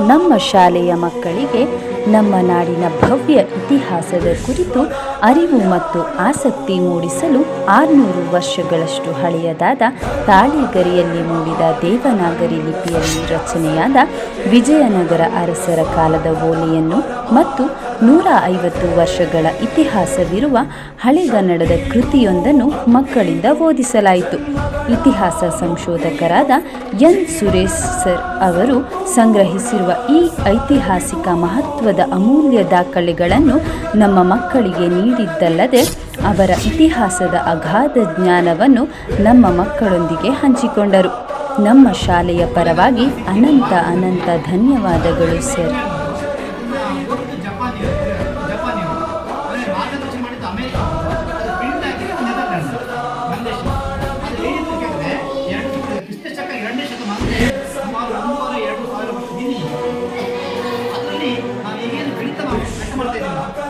ನಮ್ಮ ಶಾಲೆಯ ಮಕ್ಕಳಿಗೆ ನಮ್ಮ ನಾಡಿನ ಭವ್ಯ ಇತಿಹಾಸದ ಕುರಿತು ಅರಿವು ಮತ್ತು ಆಸಕ್ತಿ ಮೂಡಿಸಲು 600 ವರ್ಷಗಳಷ್ಟು ಹಳೆಯದಾದ ತಾಳೆಗರಿಯಲ್ಲಿ ಮೂಡಿದ ದೇವನಾಗರಿ ಲಿಪಿಯಲ್ಲಿ ರಚನೆಯಾದ ವಿಜಯನಗರ ಅರಸರ ಕಾಲದ ಓಲೆಯನ್ನು ಮತ್ತು 150 ವರ್ಷಗಳ ಇತಿಹಾಸವಿರುವ ಹಳೆಗನ್ನಡದ ಕೃತಿಯೊಂದನ್ನು ಮಕ್ಕಳಿಂದ ಓದಿಸಲಾಯಿತು. ಇತಿಹಾಸ ಸಂಶೋಧಕರಾದ ಎನ್. ಸುರೇಶ್ ಸರ್ ಅವರು ಸಂಗ್ರಹಿಸಿರುವ ಈ ಐತಿಹಾಸಿಕ ಮಹತ್ವದ ಅಮೂಲ್ಯ ದಾಖಲೆಗಳನ್ನು ನಮ್ಮ ಮಕ್ಕಳಿಗೆ ನೀಡಿದ್ದಲ್ಲದೆ ಅವರ ಇತಿಹಾಸದ ಅಗಾಧ ಜ್ಞಾನವನ್ನು ನಮ್ಮ ಮಕ್ಕಳೊಂದಿಗೆ ಹಂಚಿಕೊಂಡರು. ನಮ್ಮ ಶಾಲೆಯ ಪರವಾಗಿ ಅನಂತ ಧನ್ಯವಾದಗಳು ಸರ್. ಅದರಲ್ಲಿ ನಾವು ಈಗೇನು ಗಣಿತ ಮಾಡ್ತಾ ಇದ್ದೀವಿ